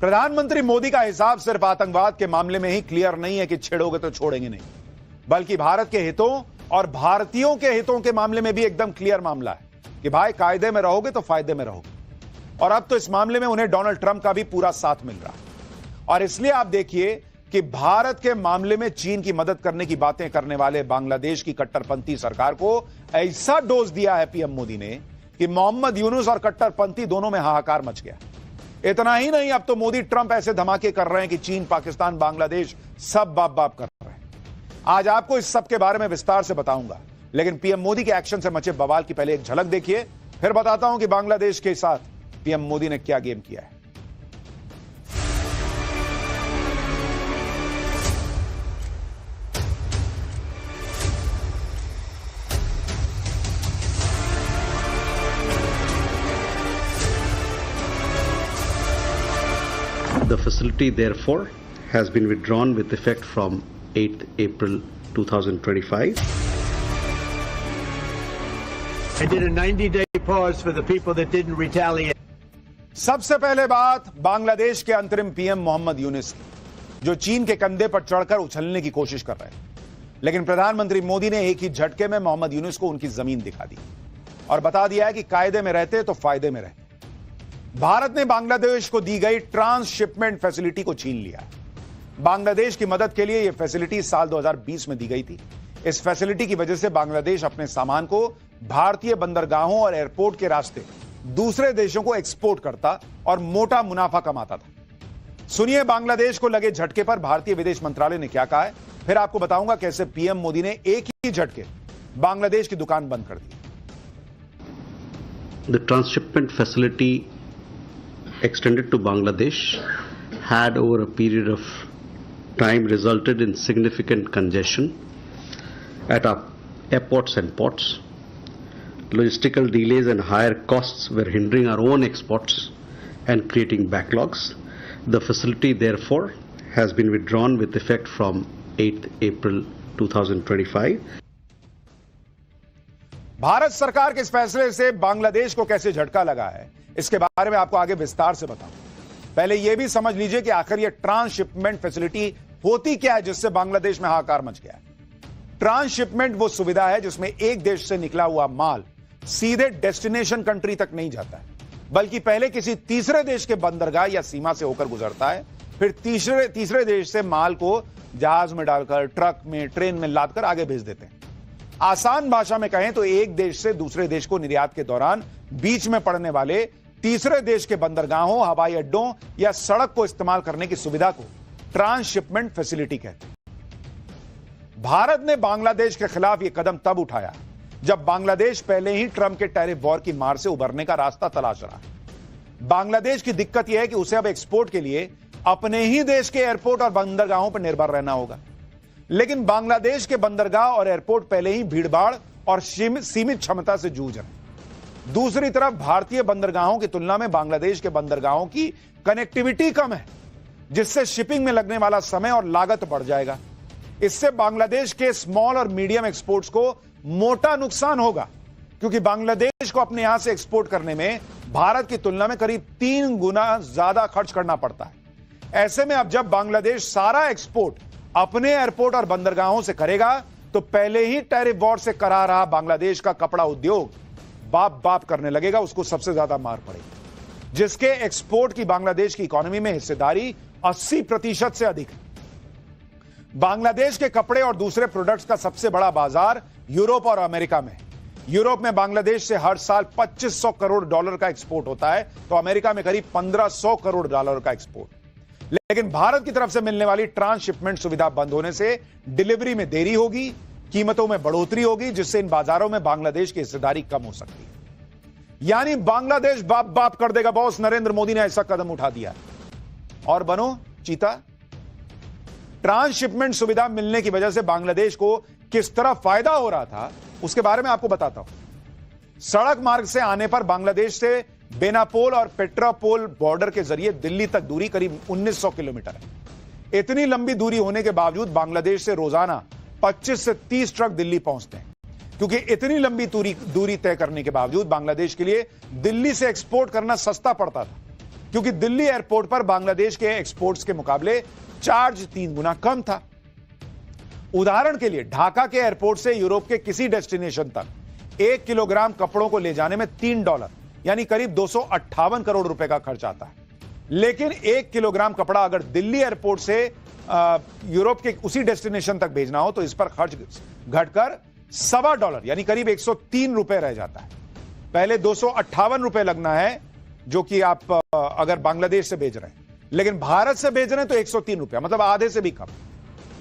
प्रधानमंत्री मोदी का हिसाब सिर्फ आतंकवाद के मामले में ही क्लियर नहीं है कि छेड़ोगे तो छोड़ेंगे नहीं, बल्कि भारत के हितों और भारतीयों के हितों के मामले में भी एकदम क्लियर मामला है कि भाई कायदे में रहोगे तो फायदे में रहोगे। और अब तो इस मामले में उन्हें डोनाल्ड ट्रंप का भी पूरा साथ मिल रहा है। और इसलिए आप देखिए कि भारत के मामले में चीन की मदद करने की बातें करने वाले बांग्लादेश की कट्टरपंथी सरकार को ऐसा डोज दिया है पीएम मोदी ने कि मोहम्मद यूनुस और कट्टरपंथी दोनों में हाहाकार मच गया। इतना ही नहीं, अब तो मोदी ट्रंप ऐसे धमाके कर रहे हैं कि चीन, पाकिस्तान, बांग्लादेश सब बाप बाप कर रहे हैं। आज आपको इस सब के बारे में विस्तार से बताऊंगा, लेकिन पीएम मोदी के एक्शन से मचे बवाल की पहले एक झलक देखिए, फिर बताता हूं कि बांग्लादेश के साथ पीएम मोदी ने क्या गेम किया है। The facility, therefore, has been withdrawn with effect from 8th April 2025. I did a 90-day pause for the people that didn't retaliate. सबसे पहले बात बांग्लादेश के अंतरिम पीएम मोहम्मद यूनुस की, जो चीन के कंधे पर चढ़कर उछलने की कोशिश कर रहे हैं। लेकिन प्रधानमंत्री मोदी ने एक ही झटके में मोहम्मद यूनुस को उनकी जमीन दिखा दी और बता दिया है कि कायदे में रहते तो फायदे में रहते। भारत ने बांग्लादेश को दी गई ट्रांसशिपमेंट फैसिलिटी को छीन लिया। बांग्लादेश की मदद के लिए यह फैसिलिटी साल 2020 में दी गई थी। इस फैसिलिटी की वजह से बांग्लादेश अपने सामान को भारतीय बंदरगाहों और एयरपोर्ट के रास्ते दूसरे देशों को एक्सपोर्ट करता और मोटा मुनाफा कमाता था। सुनिए बांग्लादेश को लगे झटके पर भारतीय विदेश मंत्रालय ने क्या कहा है, फिर आपको बताऊंगा कैसे पीएम मोदी ने एक ही झटके बांग्लादेश की दुकान बंद कर दी। The transshipment facility extended to Bangladesh had over a period of time resulted in significant congestion at our airports and ports. Logistical delays and higher costs were hindering our own exports and creating backlogs. The facility, therefore, has been withdrawn with effect from 8th April 2025. Bharat सरकार के इस फैसले से बांग्लादेश को कैसे झटका लगा है, इसके बारे में आपको आगे विस्तार से बताऊं। पहले यह भी समझ लीजिए कि आखिर यह ट्रांसशिपमेंट फैसिलिटी होती क्या है जिससे बांग्लादेश में हाहाकार मच गया है। ट्रांसशिपमेंट वो सुविधा है जिसमें एक देश से निकला हुआ माल सीधे डेस्टिनेशन कंट्री तक नहीं जाता है, बल्कि पहले किसी तीसरे देश के बंदरगाह या सीमा से होकर गुजरता है, फिर तीसरे देश से माल को जहाज में डालकर, ट्रक में, ट्रेन में लादकर आगे भेज देते हैं। आसान भाषा में कहें तो एक देश से दूसरे देश को निर्यात के दौरान बीच में पड़ने वाले तीसरे देश के बंदरगाहों, हवाई अड्डों या सड़क को इस्तेमाल करने की सुविधा को ट्रांसशिपमेंट फैसिलिटी कहते हैं। भारत ने बांग्लादेश के खिलाफ यह कदम तब उठाया जब बांग्लादेश पहले ही ट्रंप के टैरिफ वॉर की मार से उबरने का रास्ता तलाश रहा है। बांग्लादेश की दिक्कत यह है कि उसे अब एक्सपोर्ट के लिए अपने ही देश के एयरपोर्ट और बंदरगाहों पर निर्भर रहना होगा। लेकिन बांग्लादेश के बंदरगाह और एयरपोर्ट पहले ही भीड़भाड़ और सीमित क्षमता से जूझ रहे। दूसरी तरफ भारतीय बंदरगाहों की तुलना में बांग्लादेश के बंदरगाहों की कनेक्टिविटी कम है, जिससे शिपिंग में लगने वाला समय और लागत बढ़ जाएगा। इससे बांग्लादेश के स्मॉल और मीडियम एक्सपोर्ट्स को मोटा नुकसान होगा, क्योंकि बांग्लादेश को अपने यहां से एक्सपोर्ट करने में भारत की तुलना में करीब 3 गुना ज्यादा खर्च करना पड़ता है। ऐसे में अब जब बांग्लादेश सारा एक्सपोर्ट अपने एयरपोर्ट और बंदरगाहों से करेगा तो पहले ही टैरिफ वॉर से करा रहा बांग्लादेश का कपड़ा उद्योग बाप बाप करने लगेगा, उसको सबसे ज्यादा मार पड़ेगी, जिसके एक्सपोर्ट की बांग्लादेश की इकोनॉमी में हिस्सेदारी 80% से अधिक है। बांग्लादेश के कपड़े और दूसरे प्रोडक्ट्स का सबसे बड़ा बाजार यूरोप और अमेरिका में। यूरोप में बांग्लादेश से हर साल $2500 करोड़ का एक्सपोर्ट होता है, तो अमेरिका में करीब $1500 करोड़ का एक्सपोर्ट। लेकिन भारत की तरफ से मिलने वाली ट्रांसशिपमेंट सुविधा बंद होने से डिलीवरी में देरी होगी, कीमतों में बढ़ोतरी होगी, जिससे इन बाजारों में बांग्लादेश की हिस्सेदारी कम हो सकती है। यानी बांग्लादेश बाप बाप कर देगा बॉस। नरेंद्र मोदी ने ऐसा कदम उठा दिया और बनो चीता। ट्रांसशिपमेंट सुविधा मिलने की वजह से बांग्लादेश को किस तरह फायदा हो रहा था उसके बारे में आपको बताता हूं। सड़क मार्ग से आने पर बांग्लादेश से बेनापोल और पेट्रापोल बॉर्डर के जरिए दिल्ली तक दूरी करीब 1900 किलोमीटर है। इतनी लंबी दूरी होने के बावजूद बांग्लादेश से रोजाना 25 से 30 ट्रक दिल्ली पहुंचते हैं, क्योंकि इतनी लंबी दूरी तय करने के बावजूद बांग्लादेश के लिए दिल्ली से एक्सपोर्ट करना सस्ता पड़ता था, क्योंकि दिल्ली एयरपोर्ट पर बांग्लादेश के एक्सपोर्ट्स के मुकाबले चार्ज 3 गुना कम था। उदाहरण के लिए ढाका के एयरपोर्ट से यूरोप के किसी डेस्टिनेशन तक 1 किलोग्राम कपड़ों को ले जाने में $3 यानी करीब 258 करोड़ रुपए का खर्च आता है। लेकिन 1 किलोग्राम कपड़ा अगर दिल्ली एयरपोर्ट से यूरोप के उसी डेस्टिनेशन तक भेजना हो तो इस पर खर्च घटकर $1.25 यानी करीब 103 रुपए रह जाता है। पहले 258 रुपए लगना है जो कि आप अगर बांग्लादेश से भेज रहे हैं, लेकिन भारत से भेज रहे हैं तो 103 रुपया, मतलब आधे से भी कम।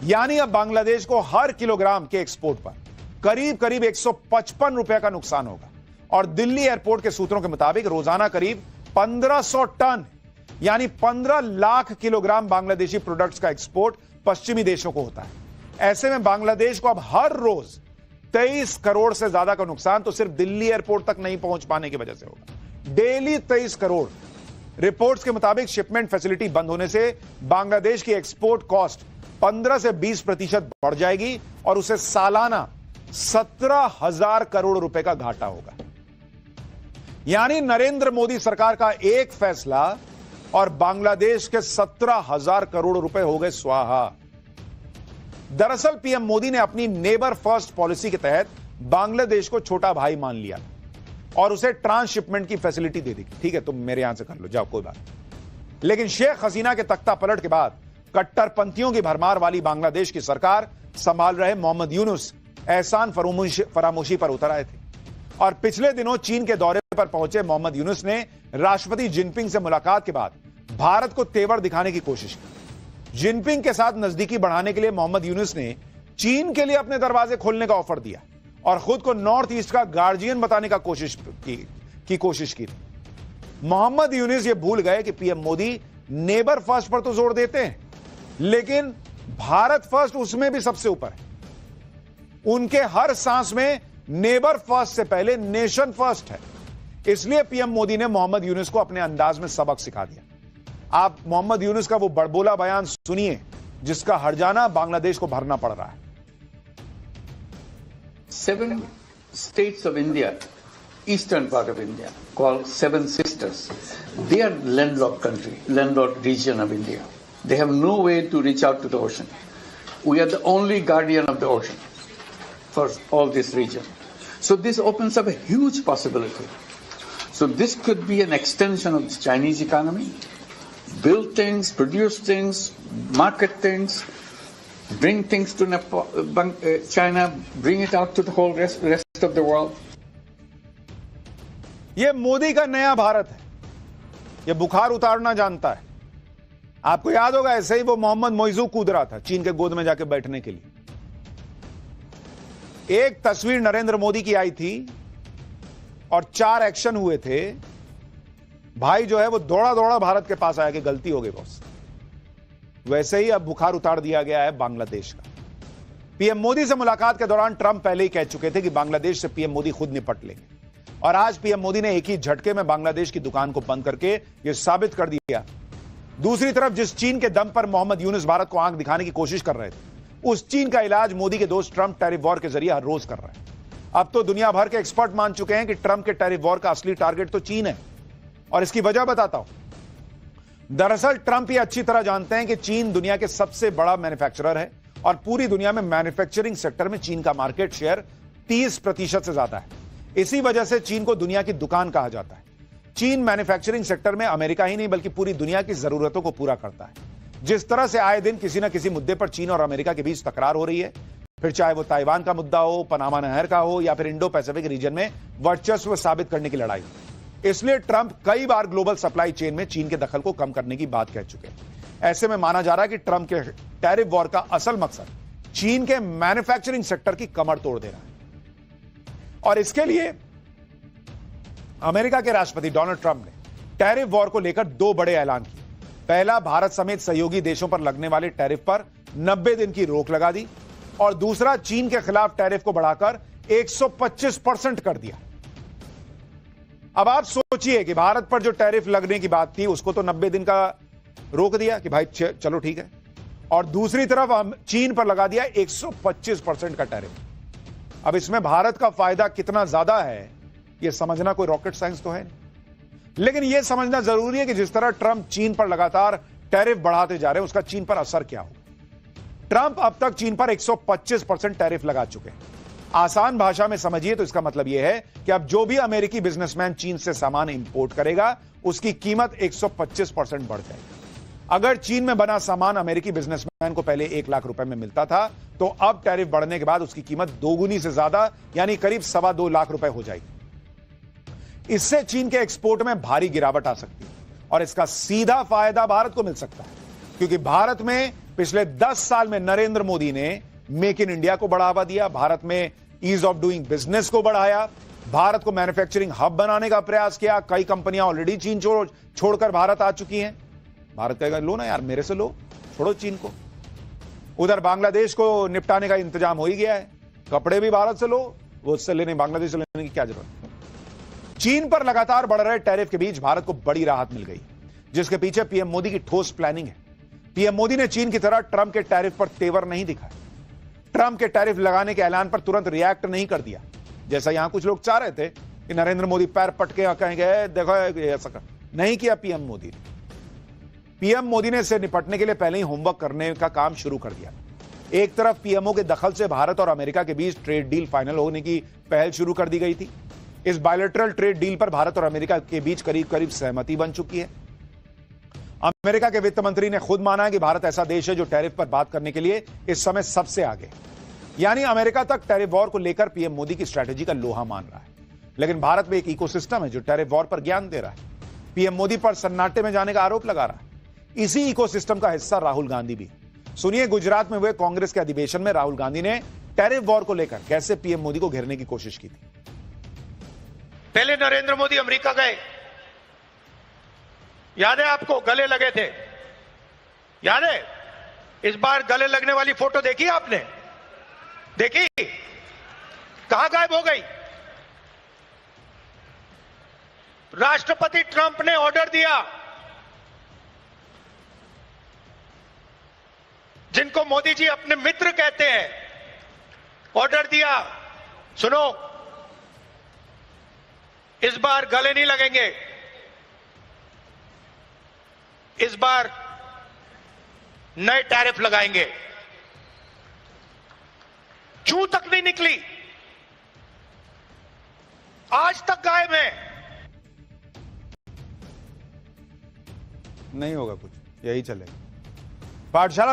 यानी अब बांग्लादेश को हर किलोग्राम के एक्सपोर्ट पर करीब करीब 155 रुपए का नुकसान होगा। और दिल्ली एयरपोर्ट के सूत्रों के मुताबिक रोजाना करीब 1500 टन यानी 15 लाख किलोग्राम बांग्लादेशी प्रोडक्ट्स का एक्सपोर्ट पश्चिमी देशों को होता है। ऐसे में बांग्लादेश को अब हर रोज 23 करोड़ से ज्यादा का नुकसान तो सिर्फ दिल्ली एयरपोर्ट तक नहीं पहुंच पाने की वजह से होगा। डेली 23 करोड़। रिपोर्ट्स के मुताबिक शिपमेंट फैसिलिटी बंद होने से बांग्लादेश की एक्सपोर्ट कॉस्ट 15 से 20% बढ़ जाएगी और उसे सालाना 17,000 करोड़ रुपए का घाटा होगा। यानी नरेंद्र मोदी सरकार का एक फैसला और बांग्लादेश के 17,000 करोड़ रुपए हो गए स्वाहा। दरअसल पीएम मोदी ने अपनी नेबर फर्स्ट पॉलिसी के तहत बांग्लादेश को छोटा भाई मान लिया और उसे ट्रांसशिपमेंट की फैसिलिटी दे दी। ठीक है, तुम मेरे यहां से कर लो, जाओ, कोई बात नहीं। लेकिन शेख हसीना के तख्ता पलट के बाद कट्टरपंथियों की भरमार वाली बांग्लादेश की सरकार संभाल रहे मोहम्मद यूनुस एहसान फरामोशी पर उतर आए थे। और पिछले दिनों चीन के दौरे पर पहुंचे मोहम्मद यूनुस ने राष्ट्रपति जिनपिंग से मुलाकात के बाद भारत को तेवर दिखाने की कोशिश की। जिनपिंग के साथ नजदीकी बढ़ाने के लिए मोहम्मद यूनुस ने चीन के लिए अपने दरवाजे खोलने का ऑफर दिया और खुद को नॉर्थ ईस्ट का गार्जियन बताने का कोशिश की थी। मोहम्मद यूनुस ये भूल गए कि पीएम मोदी नेबर फर्स्ट पर तो जोर देते हैं, लेकिन भारत फर्स्ट उसमें भी सबसे ऊपर है। उनके हर सांस में नेबर फर्स्ट से पहले नेशन फर्स्ट है। इसलिए पीएम मोदी ने मोहम्मद यूनुस को अपने अंदाज में सबक सिखा दिया। आप मोहम्मद यूनुस का वो बड़बोला बयान सुनिए जिसका हर्जाना बांग्लादेश को भरना पड़ रहा है। 7 states of India, eastern part of India, called Seven Sisters, they are landlocked country, landlocked region of India. They have no way to reach out to the ocean. We are the only guardian of the ocean for all this region. So this opens up a huge possibility. So this could be an extension of the Chinese economy. Build things, produce things, market things, bring things to China, bring it out to the whole rest of the world. यह मोदी का नया भारत है। यह बुखार उतारना जानता है। आपको याद होगा ऐसे ही वो मोहम्मद मोइजू कूद रहा था चीन के गोद में जाके बैठने के लिए। एक तस्वीर नरेंद्र मोदी की आई थी और 4 एक्शन हुए थे। भाई जो है वो दौड़ा दौड़ा भारत के पास आया कि गलती हो गई बॉस। वैसे ही अब बुखार उतार दिया गया है बांग्लादेश का। पीएम मोदी से मुलाकात के दौरान ट्रंप पहले ही कह चुके थे कि बांग्लादेश से पीएम मोदी खुद निपट लेंगे और आज पीएम मोदी ने एक ही झटके में बांग्लादेश की दुकान को बंद करके यह साबित कर दिया। दूसरी तरफ जिस चीन के दम पर मोहम्मद यूनुस भारत को आंख दिखाने की कोशिश कर रहे थे, उस चीन का इलाज मोदी के दोस्त ट्रंप टैरिफ वॉर के जरिए हर रोज कर रहे हैं। अब तो दुनिया भर के एक्सपर्ट मान चुके हैं कि ट्रंप के टैरिफ वॉर का असली टारगेट तो चीन है और इसकी वजह बताता हूं। दरअसल ट्रंप ये अच्छी तरह जानते हैं कि चीन दुनिया के सबसे बड़ा मैन्युफैक्चरर है और पूरी दुनिया में मैन्युफैक्चरिंग सेक्टर में चीन का मार्केट शेयर 30% से ज्यादा है। इसी वजह से चीन को दुनिया की दुकान कहा जाता है। चीन मैन्युफैक्चरिंग सेक्टर में अमेरिका ही नहीं बल्कि पूरी दुनिया की जरूरतों को पूरा करता है। जिस तरह से आए दिन किसी न किसी मुद्दे पर चीन और अमेरिका के बीच तकरार हो रही है, फिर चाहे वो ताइवान का मुद्दा हो, पनामा नहर का हो या फिर इंडो पैसिफिक रीजन में वर्चस्व साबित करने की लड़ाई। इसलिए ट्रंप कई बार ग्लोबल सप्लाई चेन में चीन के दखल को कम करने की बात कह चुके हैं। ऐसे में माना जा रहा है कि ट्रंप के टैरिफ वॉर का असल मकसद चीन के मैन्युफैक्चरिंग सेक्टर की कमर तोड़ देना है। और इसके लिए अमेरिका के राष्ट्रपति डोनाल्ड ट्रंप ने टैरिफ वॉर को लेकर 2 बड़े ऐलान किए। पहला, भारत समेत सहयोगी देशों पर लगने वाले टैरिफ पर 90 दिन की रोक लगा दी और दूसरा, चीन के खिलाफ टैरिफ को बढ़ाकर 125% कर दिया। अब आप सोचिए कि भारत पर जो टैरिफ लगने की बात थी उसको तो 90 दिन का रोक दिया कि भाई चलो ठीक है, और दूसरी तरफ हम चीन पर लगा दिया 125% का टैरिफ। अब इसमें भारत का फायदा कितना ज्यादा है यह समझना कोई रॉकेट साइंस तो है नहीं। लेकिन यह समझना जरूरी है कि जिस तरह ट्रंप चीन पर लगातार टैरिफ बढ़ाते जा रहे हैं, उसका चीन पर असर क्या हो। ट्रंप अब तक चीन पर 125% टैरिफ लगा चुके हैं। आसान भाषा में समझिए तो इसका मतलब यह है कि अब जो भी अमेरिकी बिजनेसमैन चीन से सामान इंपोर्ट करेगा, उसकी कीमत 125% बढ़ जाएगी। अगर चीन में बना सामान अमेरिकी बिजनेसमैन को पहले 1 लाख रुपए में मिलता था, तो अब टैरिफ बढ़ने के बाद उसकी कीमत दोगुनी से ज्यादा यानी करीब 2.25 लाख रुपए हो जाएगी। इससे चीन के एक्सपोर्ट में भारी गिरावट आ सकती है और इसका सीधा फायदा भारत को मिल सकता है, क्योंकि भारत में पिछले 10 साल में नरेंद्र मोदी ने मेक इन इंडिया को बढ़ावा दिया, भारत में ईज ऑफ डूइंग बिजनेस को बढ़ाया, भारत को मैन्युफैक्चरिंग हब बनाने का प्रयास किया। कई कंपनियां ऑलरेडी चीन छोड़कर भारत आ चुकी हैं। भारत कहेगा लो ना यार, मेरे से लो, छोड़ो चीन को। उधर बांग्लादेश को निपटाने का इंतजाम हो ही गया है, कपड़े भी भारत से लो, वो उससे लेने, बांग्लादेश से लेने की क्या जरूरत। चीन पर लगातार बढ़ रहे टैरिफ के बीच भारत को बड़ी राहत मिल गई, जिसके पीछे पीएम मोदी की ठोस प्लानिंग है। पीएम मोदी ने चीन की तरह ट्रंप के टैरिफ पर तेवर नहीं दिखाया, ट्रंप के टैरिफ लगाने के ऐलान पर तुरंत रिएक्ट नहीं कर दिया, जैसा यहां कुछ लोग चाह रहे थे कि नरेंद्र मोदी पैर पटके कहेंगे देखो ऐसा कर। नहीं किया पीएम मोदी ने। पीएम मोदी ने इससे निपटने के लिए पहले ही होमवर्क करने का काम शुरू कर दिया। एक तरफ पीएमओ के दखल से भारत और अमेरिका के बीच ट्रेड डील फाइनल होने की पहल शुरू कर दी गई थी। इस बायलैटरल ट्रेड डील पर भारत और अमेरिका के बीच करीब करीब सहमति बन चुकी है। अमेरिका के वित्त मंत्री ने खुद माना है कि भारत ऐसा देश है जो टैरिफ पर बात करने के लिए इस समय सबसे आगे, यानी अमेरिका तक टैरिफ वॉर को लेकर पीएम मोदी की स्ट्रैटेजी का लोहा मान रहा है। लेकिन भारत में एक इकोसिस्टम है जो टैरिफ वॉर पर ज्ञान दे रहा है, पीएम मोदी पर सन्नाटे में जाने का आरोप लगा रहा है। इसी इकोसिस्टम का हिस्सा राहुल गांधी भी। सुनिए गुजरात में हुए कांग्रेस के अधिवेशन में राहुल गांधी ने टैरिफ वॉर को लेकर कैसे पीएम मोदी को घेरने की कोशिश की थी। पहले नरेंद्र मोदी अमेरिका गए, याद है आपको, गले लगे थे, याद है? इस बार गले लगने वाली फोटो देखी आपने? देखी? कहां गायब हो गई? राष्ट्रपति ट्रंप ने ऑर्डर दिया, जिनको मोदी जी अपने मित्र कहते हैं, ऑर्डर दिया, सुनो, इस बार गले नहीं लगेंगे, इस बार नए टैरिफ लगाएंगे। चू तक नहीं निकली, आज तक गायब है। नहीं होगा कुछ, यही चलेगा। पाठशाला